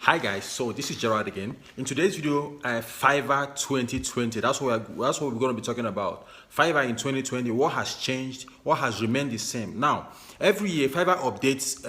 Hi guys, so this is Gerard again. In today's video, Fiverr 2020. That's what we're going to be talking about. Fiverr in 2020. What has changed? What has remained the same? Now, every year Fiverr updates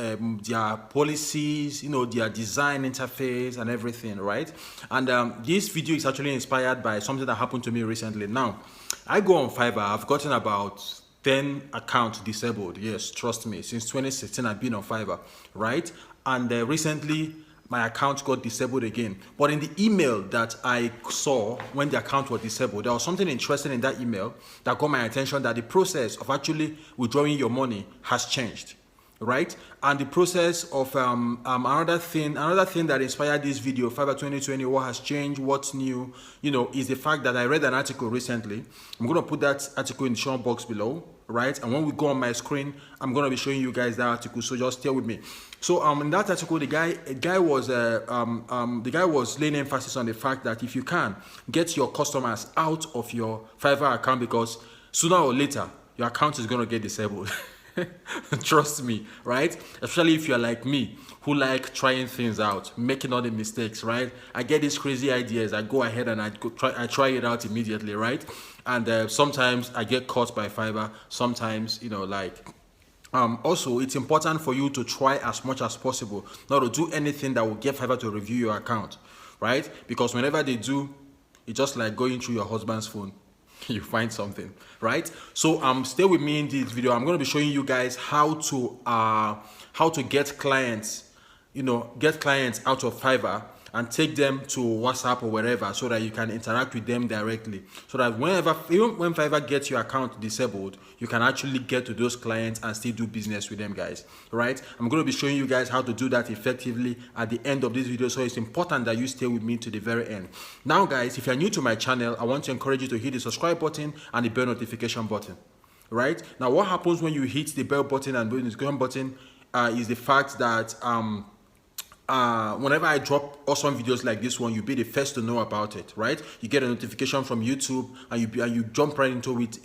their policies, their design interface and everything, right? And this video is actually inspired by something that happened to me recently. Now, I go on Fiverr. I've gotten about 10 accounts disabled. Yes, trust me. Since 2016, I've been on Fiverr, right? And recently, my account got disabled again. But in the email that I saw when the account was disabled, there was something interesting in that email that got my attention, that the process of actually withdrawing your money has changed, right? And the process of another thing that inspired this video, Fiverr 2020, what has changed, what's new, is the fact that I read an article recently. I'm going to put that article in the show box below, right? And when we go on my screen, I'm going to be showing you guys that article, so just stay with me. So in that article, the guy was laying emphasis on the fact that if you can get your customers out of your Fiverr account, because sooner or later your account is going to get disabled. Trust me, right? Especially if you're like me, who like trying things out, making all the mistakes, right? I get these crazy ideas, I go ahead and I try it out immediately, right? And sometimes I get caught by Fiverr. Sometimes, also, it's important for you to try as much as possible not to do anything that will get Fiverr to review your account, right? Because whenever they do, it's just like going through your husband's phone. You find something, right? So stay with me in this video. I'm going to be showing you guys how to get clients, get clients out of Fiverr and take them to WhatsApp or wherever, so that you can interact with them directly. So that even when Fiverr gets your account disabled, you can actually get to those clients and still do business with them, guys, right? I'm going to be showing you guys how to do that effectively at the end of this video. So it's important that you stay with me to the very end. Now, guys, if you're new to my channel, I want to encourage you to hit the subscribe button and the bell notification button, right? Now, what happens when you hit the bell button and the notification button is the fact that whenever I drop awesome videos like this one, you'll be the first to know about it, right? You get a notification from YouTube and you jump right into it,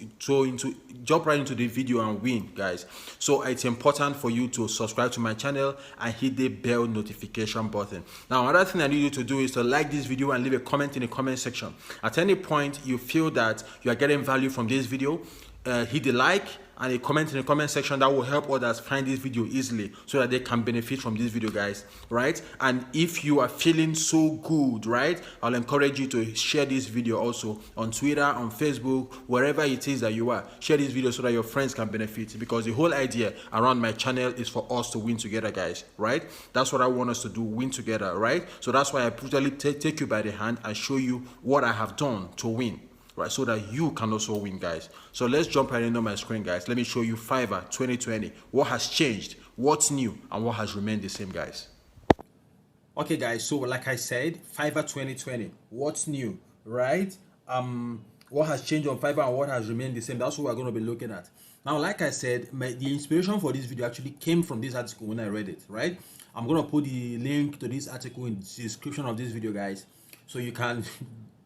jump right into the video and win, guys. So it's important for you to subscribe to my channel and hit the bell notification button. Now, another thing I need you to do is to like this video and leave a comment in the comment section. At any point you feel that you are getting value from this video, hit the like and a comment in the comment section. That will help others find this video easily so that they can benefit from this video, guys, right? And if you are feeling so good, right, I'll encourage you to share this video also on Twitter, on Facebook, wherever it is that you are. Share this video so that your friends can benefit, because the whole idea around my channel is for us to win together, guys, right? That's what I want us to do, win together, right? So that's why I brutally take you by the hand and show you what I have done to win, right, so that you can also win, guys. So let's jump right into my screen, guys. Let me show you Fiverr 2020. What has changed, what's new, and what has remained the same, guys. Okay, guys, so like I said, Fiverr 2020, what's new, right? What has changed on Fiverr and what has remained the same? That's what we're going to be looking at. Now, like I said, the inspiration for this video actually came from this article when I read it, right? I'm going to put the link to this article in the description of this video, guys, so you can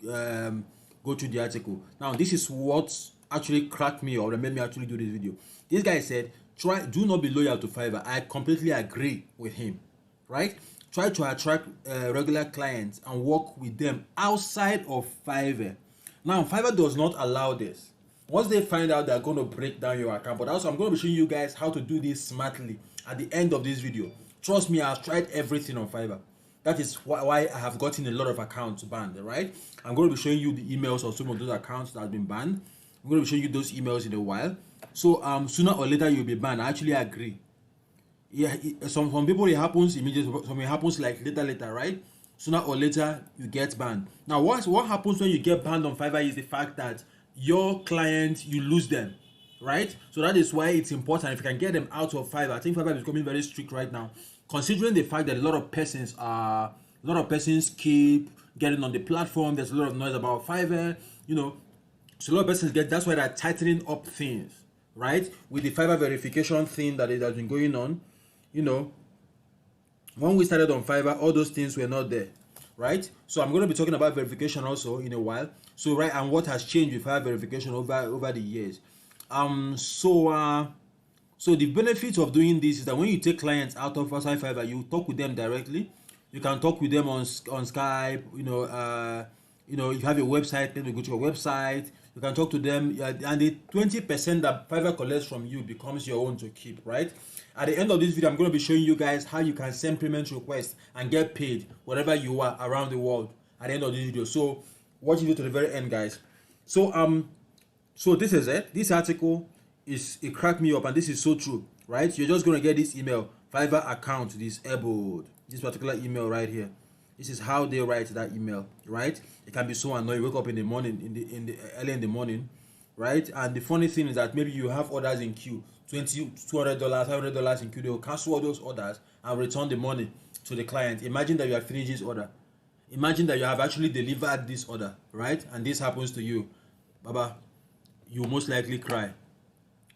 go to the article. Now, this is what actually cracked me or made me actually do this video. This guy said, do not be loyal to Fiverr. I completely agree with him, right? Try to attract regular clients and work with them outside of Fiverr. Now, Fiverr does not allow this. Once they find out, they're going to break down your account. But also, I'm going to be showing you guys how to do this smartly at the end of this video. Trust me, I've tried everything on Fiverr. That is why I have gotten a lot of accounts banned, right? I'm going to be showing you the emails of some of those accounts that have been banned. I'm going to be showing you those emails in a while. So sooner or later you'll be banned. I actually agree. Yeah, some people it happens immediately, some it happens like later, right? Sooner or later you get banned. Now, what happens when you get banned on Fiverr is the fact that your clients, you lose them, right? So that is why it's important if you can get them out of Fiverr. I think Fiverr is becoming very strict right now, considering the fact that a lot of persons keep getting on the platform. There's a lot of noise about Fiverr, so a lot of persons that's why they're tightening up things, right? With the Fiverr verification thing that has been going on, when we started on Fiverr, all those things were not there, right? So I'm going to be talking about verification also in a while. So right, and what has changed with Fiverr verification over the years. So the benefits of doing this is that when you take clients out of outside Fiverr, you talk with them directly. You can talk with them on Skype. You have a website, then you go to your website. You can talk to them, and the 20% that Fiverr collects from you becomes your own to keep, right? At the end of this video, I'm going to be showing you guys how you can send payment requests and get paid wherever you are around the world at the end of this video. So watch the video to the very end, guys. So this is it. This article it cracked me up, and this is so true, right? You're just going to get this email, Fiverr account disabled. This particular email right here. This is how they write that email, right? It can be so annoying. You wake up in the morning, early in the morning, right? And the funny thing is that maybe you have orders in queue, $200, $500 in queue. They will cancel all those orders and return the money to the client. Imagine that you have finished this order. Imagine that you have actually delivered this order, right? And this happens to you, Baba. You most likely cry.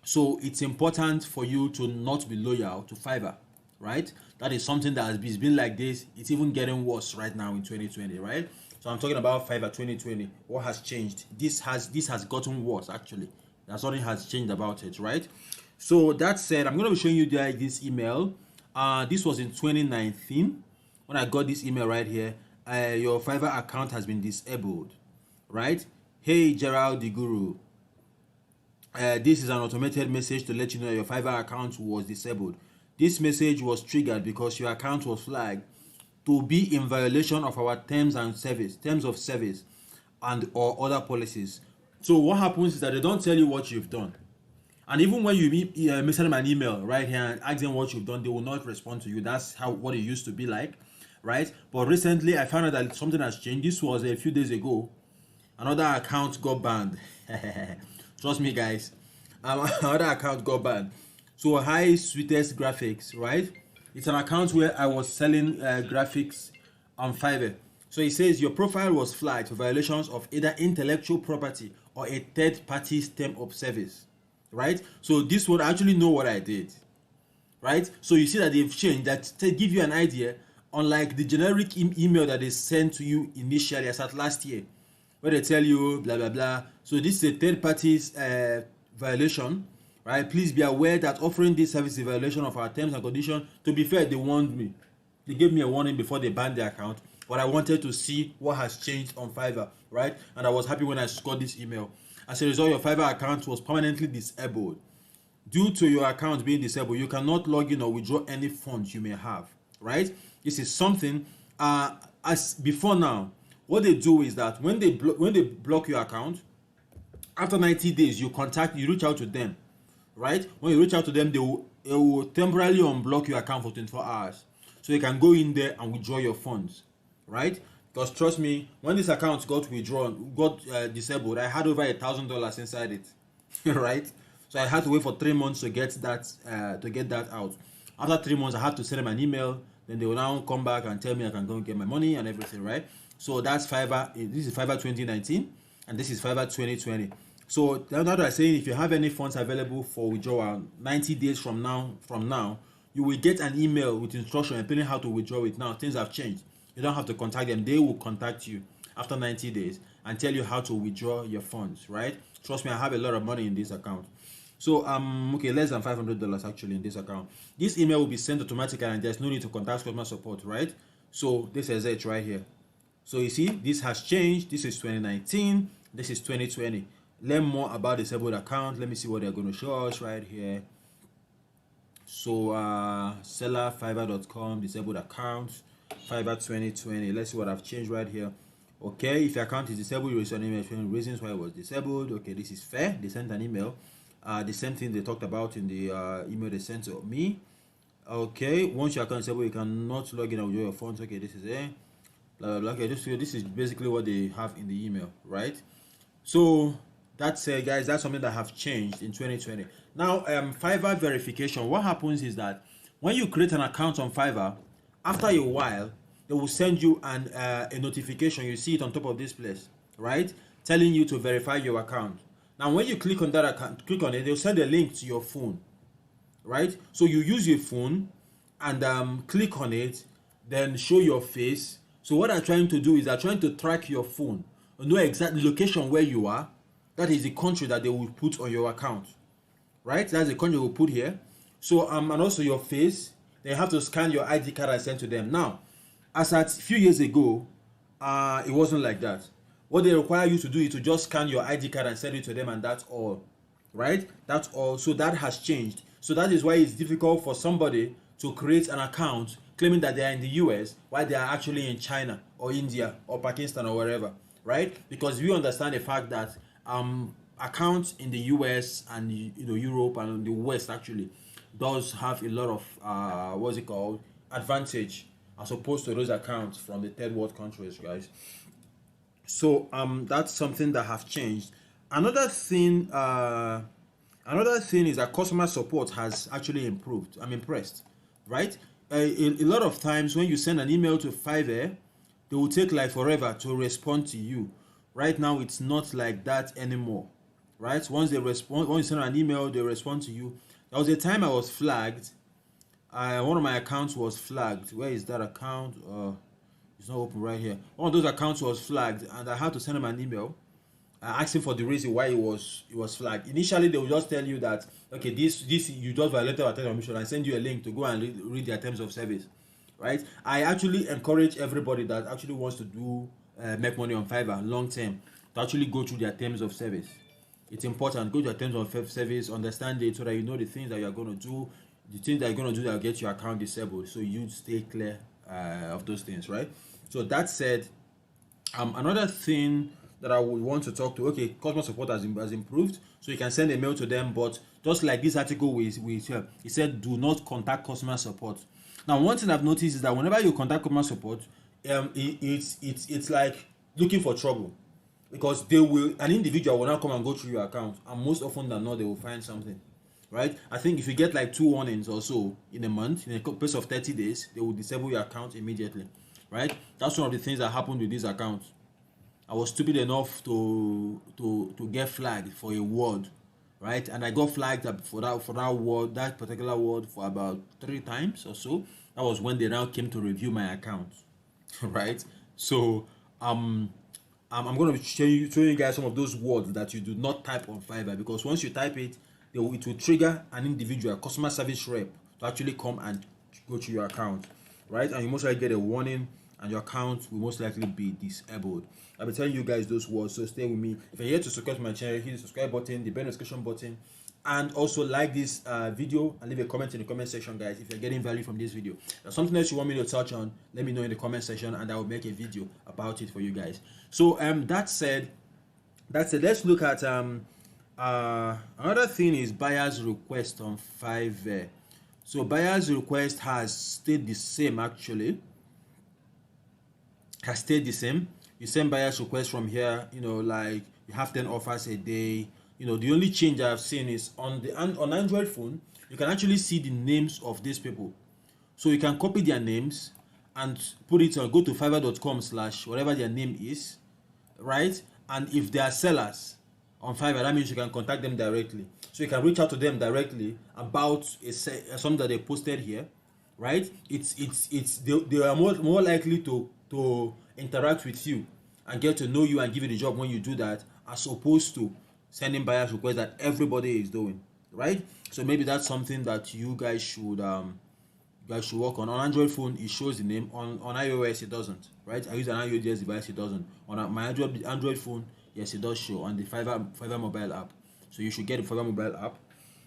So it's important for you to not be loyal to Fiverr, right? That is something that has been like this. It's even getting worse right now in 2020, right? So I'm talking about Fiverr 2020. What has changed? This has gotten worse, actually. That's something has changed about it, right? So that said, I'm going to be showing you this email. This was in 2019 when I got this email right here. Your Fiverr account has been disabled, right? Hey, Gerald the Guru. This is an automated message to let you know your Fiverr account was disabled. This message was triggered because your account was flagged to be in violation of our terms of service and or other policies. So what happens is that they don't tell you what you've done. And even when you send them an email right here and ask them what you've done, they will not respond to you. That's what it used to be like, right? But recently I found out that something has changed. This was a few days ago. Another account got banned. Trust me, guys. Another account got banned. So High Sweetest Graphics, right? It's an account where I was selling graphics on Fiverr. So it says your profile was flagged for violations of either intellectual property or a third party's term of service, right? So this would actually know what I did, right? So you see that they've changed that to give you an idea, unlike the generic email that they sent to you initially as at last year, where they tell you blah blah blah. So this is a third party's violation, right? Please be aware that offering this service is a violation of our terms and conditions. To be fair, they warned me. They gave me a warning before they banned the account, but I wanted to see what has changed on Fiverr, right? And I was happy when I got this email. As a result, your Fiverr account was permanently disabled. Due to your account being disabled, you cannot log in or withdraw any funds you may have, right? This is something as before now. What they do is that when they block your account, after 90 days, you reach out to them, right? When you reach out to them, they will temporarily unblock your account for 24 hours. So you can go in there and withdraw your funds, right? Because trust me, when this account got disabled, I had over $1,000 inside it, right? So I had to wait for 3 months to get that out. After 3 months, I had to send them an email. Then they will now come back and tell me I can go and get my money and everything, right? So that's Fiverr. This is Fiverr 2019, and this is Fiverr 2020. So now that I'm saying, if you have any funds available for withdrawal 90 days from now, you will get an email with instruction explaining how to withdraw it. Now things have changed. You don't have to contact them. They will contact you after 90 days and tell you how to withdraw your funds, right? Trust me, I have a lot of money in this account. So okay, less than $500 actually in this account. This email will be sent automatically and there's no need to contact customer support, right? So this is it right here. So you see, this has changed. This is 2019. This is 2020. Learn more about disabled account. Let me see what they're going to show us right here. So seller fiverr.com disabled account Fiverr 2020. Let's see what I've changed right here. Okay, if your account is disabled, you receive an email showing reasons why it was disabled. Okay, this is fair. They sent an email. The same thing they talked about in the email they sent to me. Okay, once your account is disabled, you cannot log in and withdraw your funds. Okay, this is it. Blah, blah, blah. Okay, this is basically what they have in the email, right? So that's guys, that's something that have changed in 2020. Now Fiverr verification, what happens is that when you create an account on Fiverr, after a while they will send you a notification. You see it on top of this place, right, telling you to verify your account. Now when you click on that account, click on it, they'll send a link to your phone, right? So you use your phone and click on it, then show your face. So what I'm trying to do is I'm trying to track your phone, know exactly location where you are. That is the country that they will put on your account, right? That's the country we'll put here. So and also your face. They have to scan your ID card and send to them. Now, as at a few years ago, it wasn't like that. What they require you to do is to just scan your ID card and send it to them, and that's all, right? That's all. So that has changed. So that is why it's difficult for somebody to create an account claiming that they are in the US while they are actually in China or India or Pakistan or wherever, right? Because we understand the fact that accounts in the US and Europe and the West actually does have a lot of what's it called, advantage as opposed to those accounts from the third world countries, guys. So that's something that have changed. Another thing is that customer support has actually improved. I'm impressed, right? A lot of times when you send an email to Fiverr, they will take like forever to respond to you. Right now it's not like that anymore, right? Once you send an email, they respond to you. There was a time I was flagged. One of my accounts was flagged. Where is that account? It's not open right here. One of those accounts was flagged, and I had to send them an email asking for the reason why it was flagged. Initially, they will just tell you that, okay, this you just violated our terms of mission, and send you a link to go and read their terms of service, right? I actually encourage everybody that actually wants to do make money on Fiverr long term to actually go through their terms of service. It's important. Go to your terms of service, understand it, so that you know the things that you are going to do, the things that you're going to do that will get your account disabled. So you stay clear of those things, right? So that said, another thing that I would want to talk to, okay, customer support has improved, so you can send a mail to them, but just like this article we it said, do not contact customer support. Now, one thing I've noticed is that whenever you contact customer support, it's like looking for trouble, because an individual will now come and go through your account, and most often than not, they will find something, right? I think if you get like 2 warnings or so in a month, in a space of 30 days, they will disable your account immediately, right? That's one of the things that happened with this account. I was stupid enough to get flagged for a word, right? And I got flagged for that word, that particular word, for about 3 times or so. That was when they now came to review my account, right? So I'm going to show you guys some of those words that you do not type on Fiverr, because once you type it, it will trigger an individual customer service rep to actually come and go to your account, right? And you most likely get a warning, and your account will most likely be disabled. I'll be telling you guys those words, so stay with me. If you're here to subscribe to my channel, hit the subscribe button, the bell notification button, and also like this video and leave a comment in the comment section, guys, if you're getting value from this video. There's something else you want me to touch on, let me know in the comment section, and I will make a video about it for you guys. So that said, let's look at another thing is buyer's request on Fiverr. So buyer's request has stayed the same, actually. Has stayed the same. You send buyer's request from here, like you have 10 offers a day. The only change I've seen is on Android phone, you can actually see the names of these people. So you can copy their names and put it on, go to fiverr.com/ whatever their name is, right? And if they are sellers on Fiverr, that means you can contact them directly. So you can reach out to them directly about something that they posted here, right? They are more likely to interact with you and get to know you and give you the job when you do that, as opposed to sending buyers requests that everybody is doing, right? So maybe that's something that you guys should work on. On Android phone, it shows the name. On iOS, it doesn't, right? I use an iOS device, it doesn't. On my Android phone, yes, it does show on the Fiverr mobile app. So you should get the Fiverr mobile app.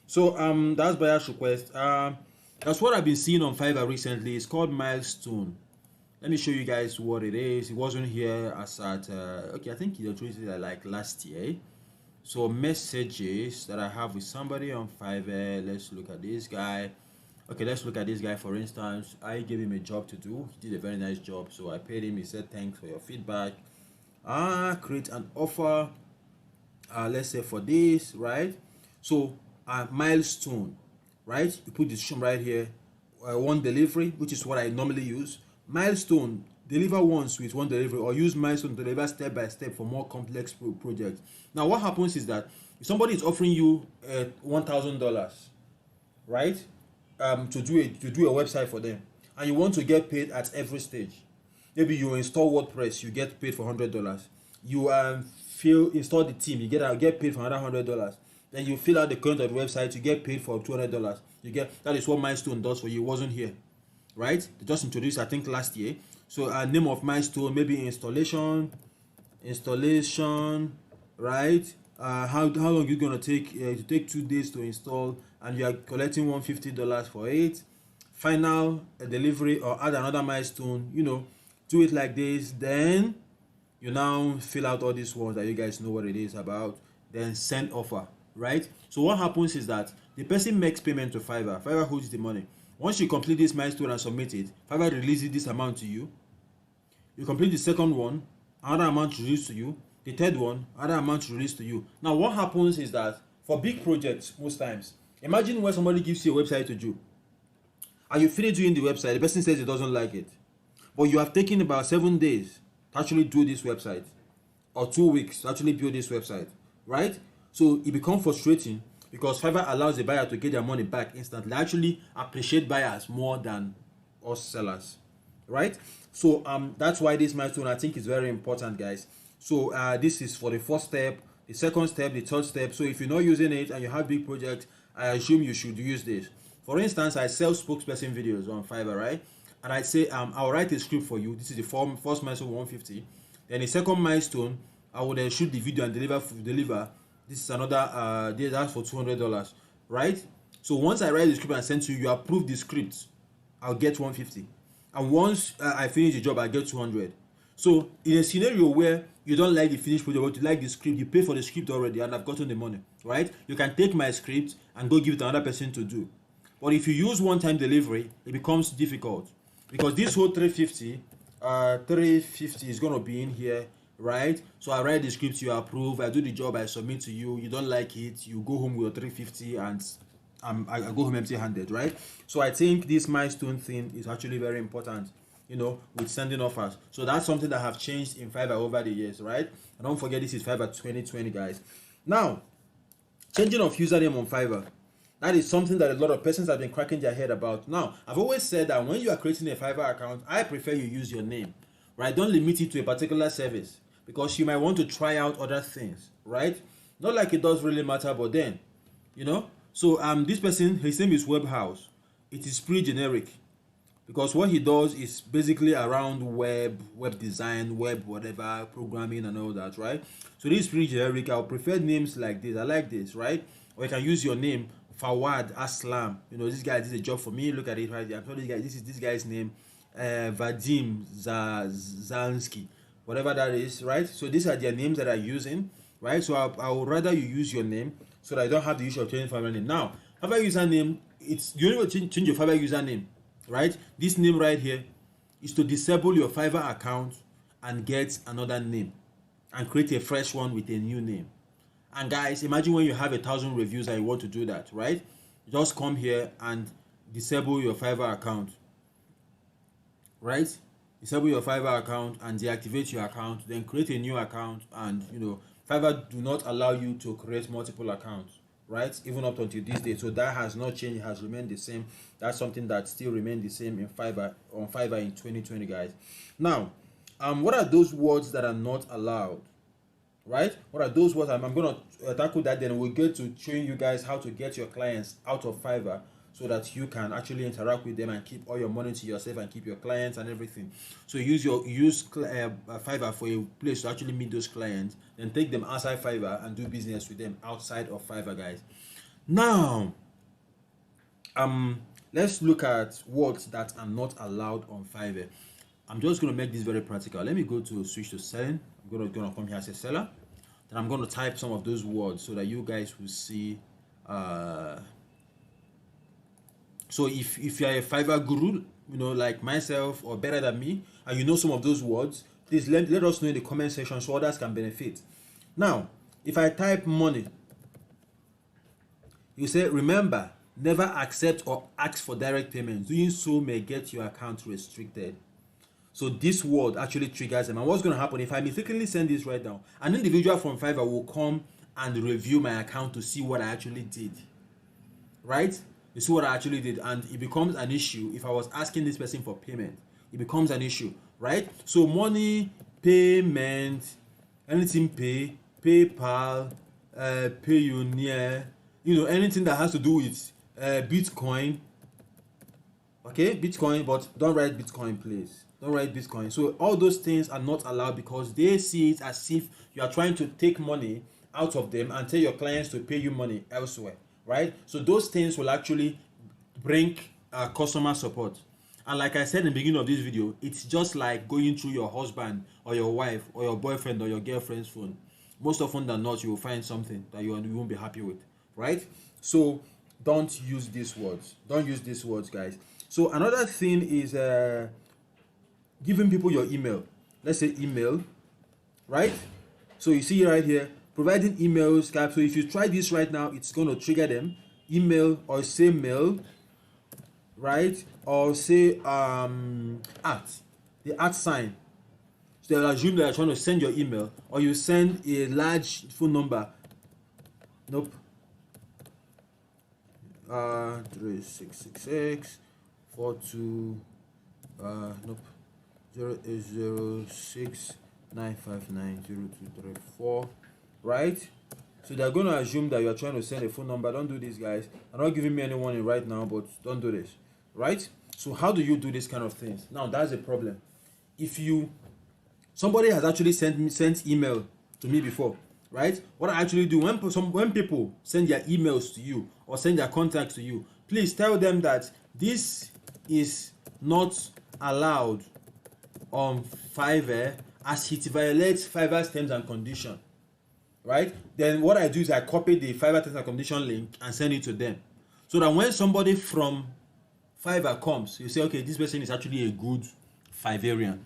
So that's buyer's request. That's what I've been seeing on Fiverr recently. It's called Milestone. Let me show you guys what it is. It wasn't here as at okay, I think it introduced it like last year. So messages that I have with somebody on Fiverr. Let's look at this guy. Okay, let's look at this guy. For instance, I gave him a job to do. He did a very nice job, so I paid him. He said thanks for your feedback. Create an offer. Let's say for this, right? So milestone, right? You put the description right here. One delivery, which is what I normally use. Milestone, deliver once with one delivery, or use milestone to deliver step by step for more complex projects. Now what happens is that if somebody is offering you $1,000, right, to do a website for them, and you want to get paid at every stage, maybe you install WordPress, you get paid for $100. You install the theme, you get paid for another $100. Then you fill out the content of the website, you get paid for $200. That is what Milestone does for you. It wasn't here, right? They just introduced, I think, last year. So name of milestone, maybe installation, right? How long you gonna take? To take 2 days to install, and you are collecting $150 for it. Final delivery, or add another milestone. Do it like this. Then you now fill out all these ones that you guys know what it is about. Then send offer, right? So what happens is that the person makes payment to Fiverr. Fiverr holds the money. Once you complete this milestone and submit it, Fiverr releases this amount to you. You complete the second one, another amount released to you. The third one, another amount released to you. Now what happens is that for big projects, most times, imagine when somebody gives you a website to do, and you finish doing the website, the person says he doesn't like it, but you have taken about 7 days to actually do this website, or 2 weeks to actually build this website, right? So it becomes frustrating, because Fiverr allows the buyer to get their money back instantly. They actually appreciate buyers more than us sellers, right? So that's why this milestone, I think, is very important, guys. So this is for the first step, the second step, the third step. So if you're not using it and you have big projects, I assume you should use this. For instance, I sell spokesperson videos on Fiverr, right? And I say I'll write a script for you. This is the first milestone, 150. Then the second milestone, I will then shoot the video and deliver. This is another that's for $200, right? So once I write the script and send to you, you approve the script, I'll get 150. And once I finish the job, I get 200. So in a scenario where you don't like the finished project, but you like the script, you pay for the script already and I've gotten the money, right? You can take my script and go give it to another person to do. But if you use one-time delivery, it becomes difficult, because this whole 350 is going to be in here, right? So I write the script, you approve, I do the job, I submit to you, you don't like it, you go home with your 350 and I go home empty-handed, right? So I think this milestone thing is actually very important, with sending offers. So that's something that have changed in Fiverr over the years, right? And don't forget, this is Fiverr 2020, guys. Now, changing of username on Fiverr. That is something that a lot of persons have been cracking their head about. Now, I've always said that when you are creating a Fiverr account, I prefer you use your name, right? Don't limit it to a particular service, because you might want to try out other things, right? Not like it does really matter, but then, So this person, his name is Webhouse. It is pretty generic, because what he does is basically around web design, web whatever, programming and all that, right? So this is pretty generic. I'll prefer names like this. I like this, right? Or you can use your name, Fawad Aslam. This guy did a job for me. Look at it right here. I'm telling this guy, this is this guy's name, Vadim Zansky, whatever that is, right? So these are their names that I'm using, right? So I would rather you use your name, so that I don't have the issue of changing Fiverr name. Now, Fiverr username, you need to change your Fiverr username, right? This name right here is to disable your Fiverr account and get another name and create a fresh one with a new name. And guys, imagine when you have 1,000 reviews and you want to do that, right? Just come here and disable your Fiverr account, right? Disable your Fiverr account and deactivate your account, then create a new account. And Fiverr do not allow you to create multiple accounts, right? Even up until this day. So that has not changed, it has remained the same. That's something that still remained the same in Fiverr, on Fiverr in 2020, guys. Now, what are those words that are not allowed? Right? What are those words? I'm going to tackle that, then we'll get to showing you guys how to get your clients out of Fiverr, so that you can actually interact with them and keep all your money to yourself and keep your clients and everything. So use Fiverr for a place to actually meet those clients, then take them outside Fiverr and do business with them outside of Fiverr, guys. Now, let's look at words that are not allowed on Fiverr. I'm just going to make this very practical. Let me go to switch to selling. I'm going to come here as a seller. Then I'm going to type some of those words so that you guys will see. So if you're a Fiverr guru, like myself or better than me, and you know some of those words, please let us know in the comment section so others can benefit. Now, if I type money, you say, remember, never accept or ask for direct payments. Doing so may get your account restricted. So this word actually triggers them. And what's going to happen if I mistakenly send this right now? An individual from Fiverr will come and review my account to see what I actually did, right? You see what I actually did, and it becomes an issue. If I was asking this person for payment, it becomes an issue, right? So money, payment, anything PayPal, Payoneer, anything that has to do with Bitcoin. Okay, Bitcoin, but don't write Bitcoin, please. don't write Bitcoin. So all those things are not allowed because they see it as if you are trying to take money out of them and tell your clients to pay you money elsewhere, right? So those things will actually bring customer support. And like I said in the beginning of this video, it's just like going through your husband or your wife or your boyfriend or your girlfriend's phone. Most often than not, you will find something that you won't be happy with, right? So don't use these words. Don't use these words, guys. So another thing is giving people your email. Let's say email, right? So you see right here, providing emails, Skype. So if you try this right now, it's going to trigger them. Email or say mail, right? Or say the @ sign. So they'll assume that you're trying to send your email, or you send a large phone number. Nope. 3666 42 nope 0806 959 0234, right? So they're going to assume that you're trying to send a phone number. Don't do this, guys. I'm not giving me any warning right now, but don't do this, right? So how do you do this kind of things? Now that's a problem. If somebody has actually sent email to me before, right? What I actually do when people send their emails to you or send their contacts to you, please tell them that this is not allowed on Fiverr as it violates Fiverr's terms and conditions, right? Then what I do is I copy the Fiverr terms and condition link and send it to them, so that when somebody from Fiverr comes, you say, okay, this person is actually a good Fiverrian,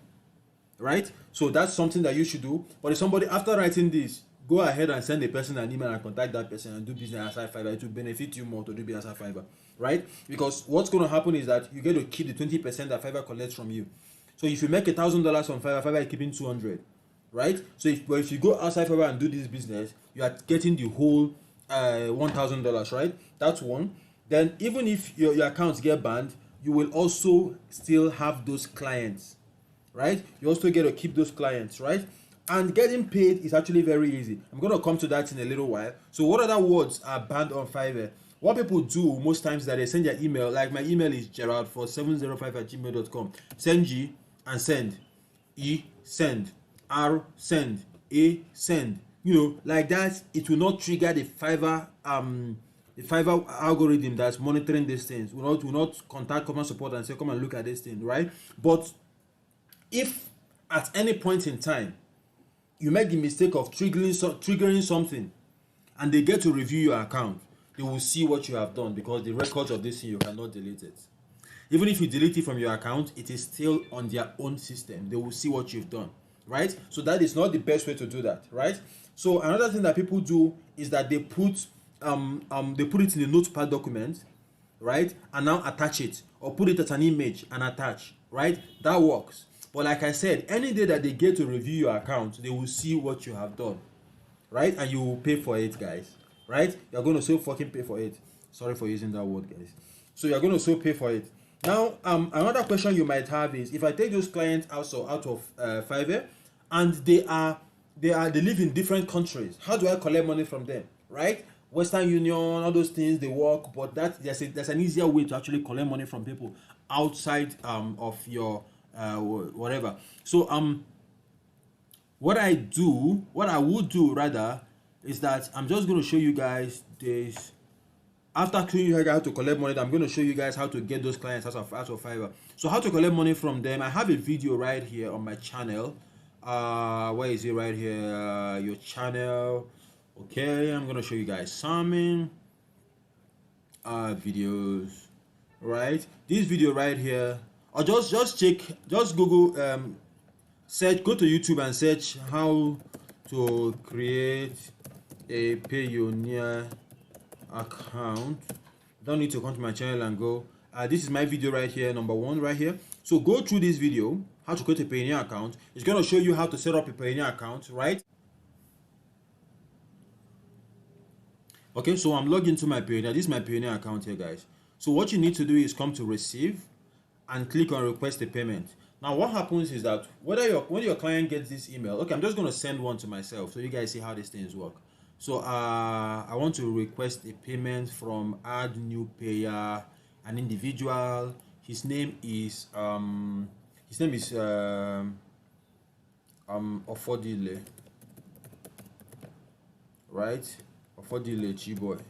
right? So that's something that you should do. But if somebody, after writing this, go ahead and send the person an email and contact that person and do business outside Fiverr, it will benefit you more to do business outside Fiverr, right? Because what's going to happen is that you get to keep the 20% that Fiverr collects from you. So if you make $1,000 on Fiverr, Fiverr is keeping 200, right? So if you go outside Fiverr and do this business, you are getting the whole $1,000, right? That's one. Then even if your accounts get banned, you will also still have those clients, right? You also get to keep those clients, right? And getting paid is actually very easy. I'm going to come to that in a little while. So what other words are banned on Fiverr? What people do most times is that they send their email. Like my email is gerald4705@gmail.com. Send G and send. E, send. R, send. A, send. You know, like that, it will not trigger the Fiverr algorithm that's monitoring these things. Will not contact customer support and say, come and look at this thing, right? But if at any point in time you make the mistake of triggering something and they get to review your account, they will see what you have done, because the records of this thing, you cannot delete it. Even if you delete it from your account, it is still on their own system. They will see what you've done, right? So that is not the best way to do that, right? So another thing that people do is that they put it in a notepad document, right, and now attach it, or put it as an image and attach, right? That works. But like I said, any day that they get to review your account, they will see what you have done, right? And you will pay for it, guys, right? You're going to so fucking pay for it. Sorry for using that word, guys. So you're going to so pay for it. Now, another question you might have is, if I take those clients out of Fiverr and they live in different countries, how do I collect money from them, right? Western Union, all those things, they work, but there's an easier way to actually collect money from people outside of your whatever. So what I would do rather is that I'm just going to show you guys this. After showing you how to collect money, I'm going to show you guys how to get those clients out of Fiverr. So how to collect money from them, I have a video right here on my channel. Where is it? Right here, your channel. Okay, I'm going to show you guys some videos, right? This video right here, or just Google, search, go to YouTube and search how to create a Payoneer account. Don't need to come to my channel and go. This is my video right here, number 1 right here. So go through this video, how to create a Payoneer account. It's going to show you how to set up a Payoneer account, right? Okay, so I'm logged into my Payoneer. This is my Payoneer account here, guys. So what you need to do is come to receive and click on request a payment. Now what happens is that when your client gets this email, okay, I'm just going to send one to myself so you guys see how these things work. So I want to request a payment from add new payer, an individual. His name is His name is Ofodile, right? Ofodile Chiboy.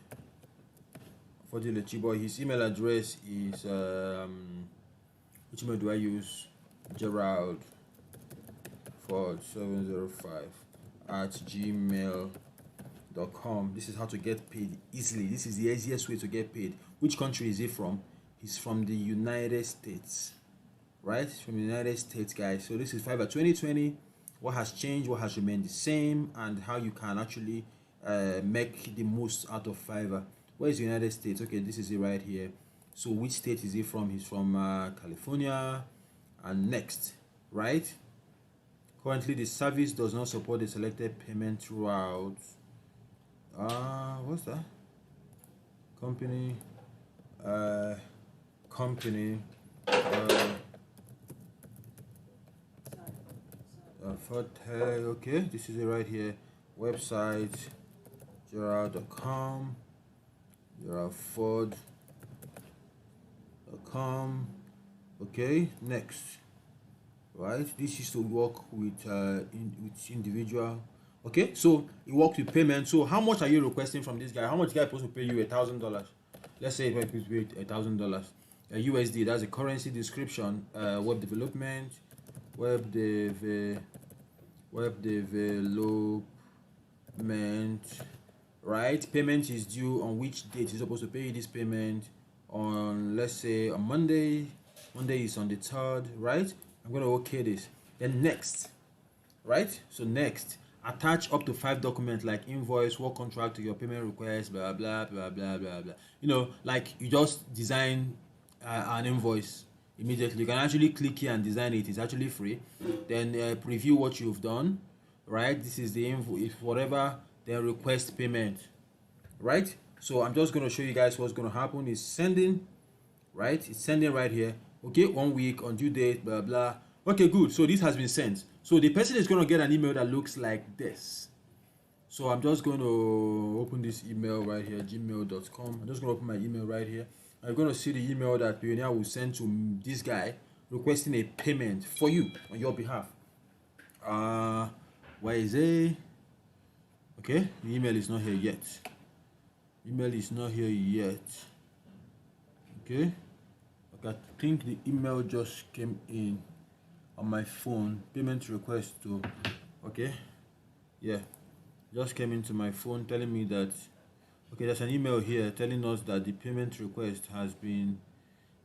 Ofodile Chiboy. His email address is which email do I use? Gerald Ford 705 at gmail.com. This is how to get paid easily. This is the easiest way to get paid. Which country is he from? He's from the United States, right? From the United States, guys. So this is Fiverr 2020. What has changed, what has remained the same, and how you can actually make the most out of Fiverr. Where is the United States? Okay, this is it right here. So which state is he from? He's from California. And next, right? Currently the service does not support the selected payment throughout. What's that? Company okay, this is it right here. Website gerald.com, geraldford.com. okay, next, right? This is to work with individual. Okay, so it works with payment. So how much are you requesting from this guy? How much guy is supposed to pay you? $1,000. Let's say if I pay $1,000 USD. That's a currency description. Web development, web development, right? Payment is due on which date? He's supposed to pay you this payment on, let's say, on Monday. Monday is on the 3rd, right? I'm going to okay this. Then next, right? So next, attach up to 5 documents like invoice, work contract to your payment request, blah blah blah blah blah blah. You know, like you just design an invoice immediately. You can actually click here and design it. It's actually free. Then preview what you've done, right? This is the invoice, whatever. Then request payment, right? So I'm just going to show you guys what's going to happen. Is sending, right? It's sending right here. Okay, 1 week on due date, blah blah. Okay, good. So this has been sent. So the person is going to get an email that looks like this. So I'm just going to open this email right here, gmail.com. I'm just going to open my email right here. I'm going to see the email that Pioneer will send to this guy requesting a payment for you on your behalf. Where is it? Okay, the email is not here yet. Email is not here yet. Okay. I think the email just came in on my phone. Payment request to, okay, yeah, just came into my phone telling me that, okay, there's an email here telling us that the payment request has been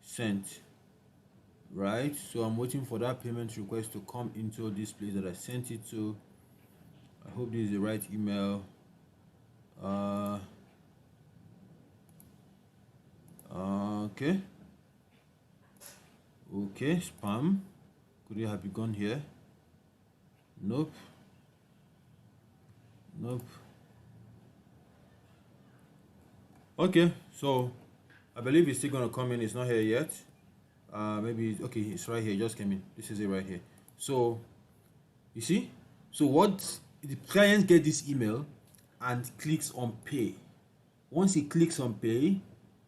sent, right? So I'm waiting for that payment request to come into this place that I sent it to. I hope this is the right email. Okay. Okay, spam. Could it have begun here? Nope. Nope. Okay, so I believe it's still gonna come in. It's not here yet. Maybe okay, it's right here. It just came in. This is it right here. So you see, so what the client get this email and clicks on pay. Once he clicks on pay,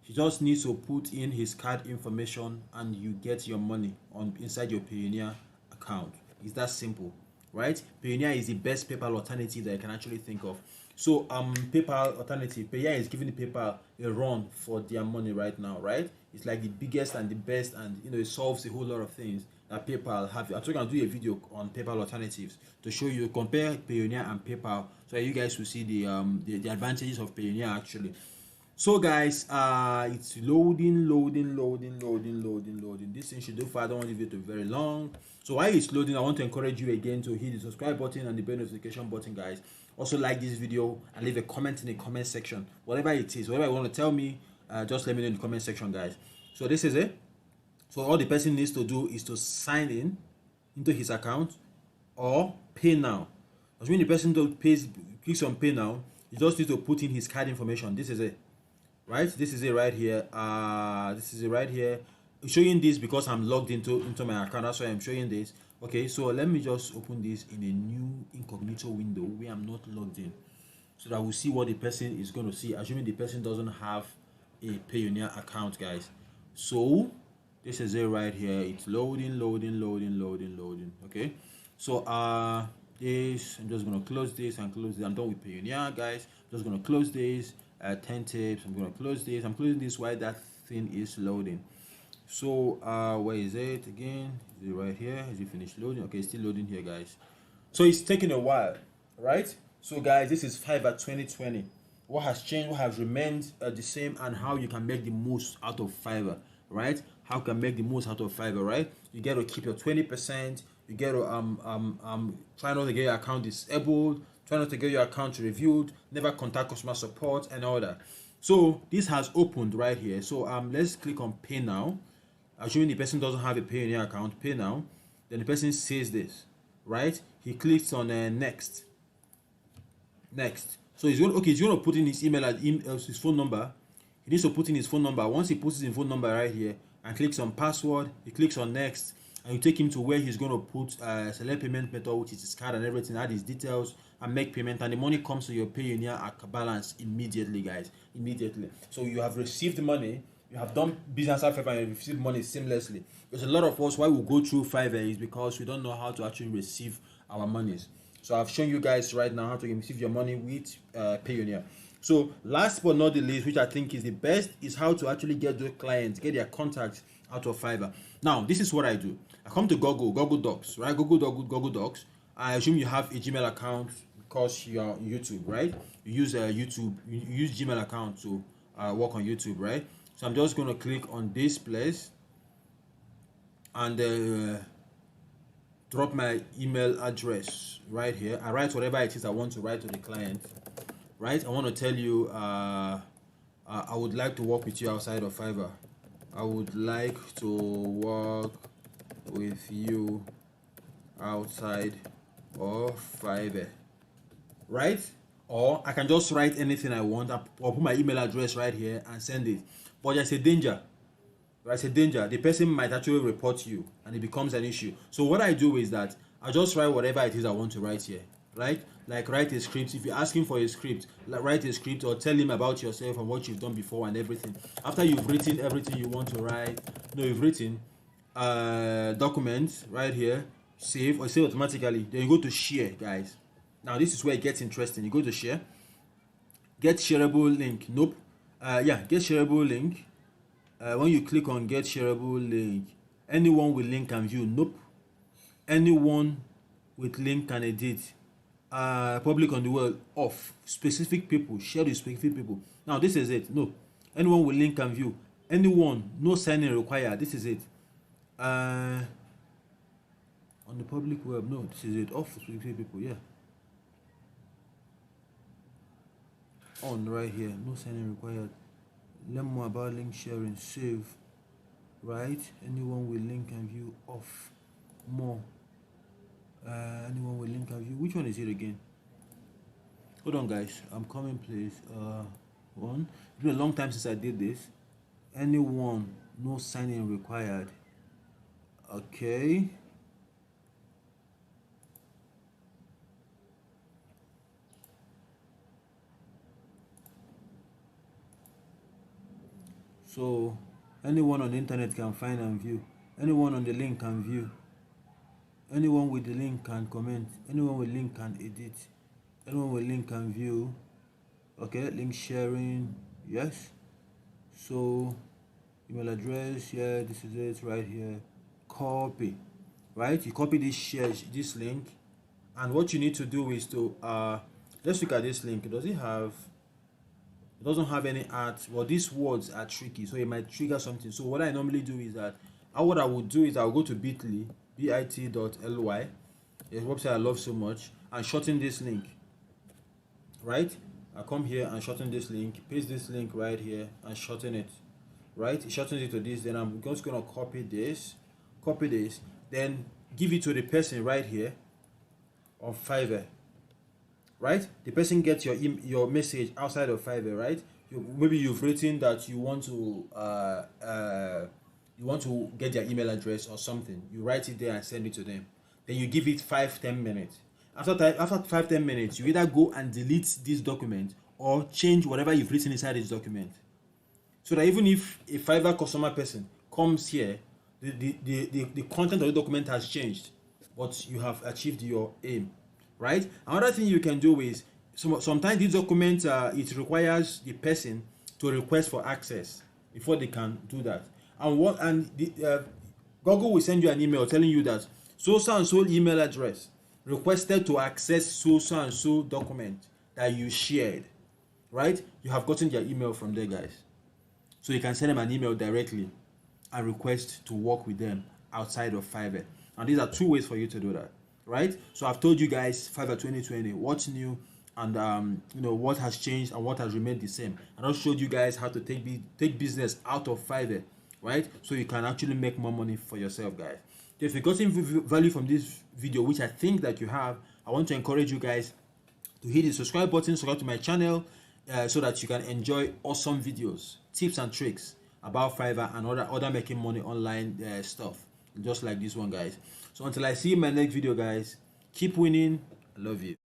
he just needs to put in his card information and you get your money on inside your Payoneer account. It's that simple, right? Payoneer is the best PayPal alternative that I can actually think of. So PayPal alternative, Payoneer is giving PayPal a run for their money right now, right? It's like the biggest and the best, and you know, it solves a whole lot of things that PayPal have. I'm going to do a video on PayPal alternatives to show you, compare Payoneer and PayPal, so you guys will see the advantages of Payoneer actually. So guys, it's loading. This thing should do far. I don't want the video to be very long. So while it's loading, I want to encourage you again to hit the subscribe button and the bell notification button, guys. Also like this video and leave a comment in the comment section. Whatever it is, whatever you want to tell me, just let me know in the comment section, guys. So this is it. So all the person needs to do is to sign in into his account or pay now. As when the person clicks on pay now, he just needs to put in his card information. This is it. Right, this is it right here. This is it right here. I'm showing this because I'm logged into my account. That's why I'm showing this. Okay, so let me just open this in a new incognito window where I'm not logged in, so that we'll see what the person is going to see, assuming the person doesn't have a Payoneer account, guys. So This is it right here. It's loading. Okay, so this, I'm just gonna close this and close this. I'm done with Payoneer, guys. I'm just gonna close this. 10 tips. I'm gonna close this. I'm closing this while that thing is loading. So where is it again? Is it right here? Is it finished loading? Okay, it's still loading here, guys. So it's taking a while, right? So guys, this is Fiverr 2020. What has changed, what has remained the same, and how you can make the most out of Fiverr, right? How you can make the most out of Fiverr, right? You get to keep your 20%. You get to try not to get your account disabled, try not to get your account reviewed, never contact customer support and all that. So this has opened right here. So let's click on pay now. Assuming the person doesn't have a Payoneer account, pay now. Then the person says this, right? He clicks on next. So he's going to put in his email and his phone number. He needs to put in his phone number. Once he puts his phone number right here and clicks on password, he clicks on next, and you take him to where he's going to put select payment method, which is his card and everything, add his details and make payment, and the money comes to your Payoneer balance immediately, guys. Immediately. So you have received money. You have done business at Fiverr and you receive money seamlessly. There's a lot of us, why we go through Fiverr is because we don't know how to actually receive our monies. So I've shown you guys right now how to receive your money with Payoneer. So last but not the least, which I think is the best, is how to actually get those clients, get their contacts out of Fiverr. Now, this is what I do. I come to Google Docs, right? Google Docs. I assume you have a Gmail account because you're on YouTube, right? You use YouTube, you use Gmail account to work on YouTube, right? So I'm just going to click on this place and drop my email address right here. I write whatever it is I want to write to the client, right? I want to tell you I would like to work with you outside of Fiverr. I would like to work with you outside of Fiverr, right? Or I can just write anything I want. I'll put my email address right here and send it. But there's a danger. There's a danger. The person might actually report you and it becomes an issue. So what I do is that I just write whatever it is I want to write here, right? Like write a script. If you're asking for a script, like write a script or tell him about yourself and what you've done before and everything. After you've written everything you want to write, you've written documents right here, save or save automatically. Then you go to share, guys. Now this is where it gets interesting. You go to share, get shareable link. Nope. Get shareable link. When you click on get shareable link, anyone with link can view. Nope. Anyone with link can edit. Public on the world, off. Specific people, share with specific people. Now this is it. No. Anyone with link can view. Anyone, no signing required. This is it. On the public web, no. This is it. Off for specific people. Yeah. On right here, no signing required. Learn more about link sharing, save, right? Anyone with link can view, off, more. Anyone with link can view. Which one is it again? Hold on, guys. I'm coming, please. One. It's been a long time since I did this. Anyone, no signing required. Okay. So anyone on the internet can find and view. Anyone on the link can view. Anyone with the link can comment. Anyone with link can edit. Anyone with link can view. Okay, link sharing. Yes. So email address. Yeah, this is it right here. Copy. Right? You copy this link, and what you need to do is to let's look at this link. Does it have? It doesn't have any art. Well, these words are tricky, so it might trigger something. So what I normally do is that what I would do is I'll go to bit.ly, bit.ly, a website I love so much, and shorten this link. Right? I come here and shorten this link, paste this link right here and shorten it. Right? It shortens it to this. Then I'm just gonna copy this, then give it to the person right here on Fiverr. Right, the person gets your message outside of Fiverr, right? Maybe you've written that you want to get their email address or something. You write it there and send it to them. Then you give it 5-10 minutes. After 5-10 minutes, you either go and delete this document or change whatever you've written inside this document. So that even if a Fiverr customer person comes here the content of the document has changed, but you have achieved your aim, right? Another thing you can do is sometimes these documents it requires the person to request for access before they can do that. And Google will send you an email telling you that so and so email address requested to access so and so document that you shared, right? You have gotten their email from there, guys. So you can send them an email directly and request to work with them outside of Fiverr. And these are 2 ways for you to do that, right? So I've told you guys Fiverr 2020, what's new, and what has changed and what has remained the same. And I showed you guys how to take business out of Fiverr, right? So you can actually make more money for yourself, guys. So if you got some value from this video, which I think that you have, I want to encourage you guys to hit the subscribe button, subscribe to my channel, so that you can enjoy awesome videos, tips and tricks about Fiverr and other making money online stuff, just like this one, guys. So until I see you in my next video, guys, keep winning. I love you.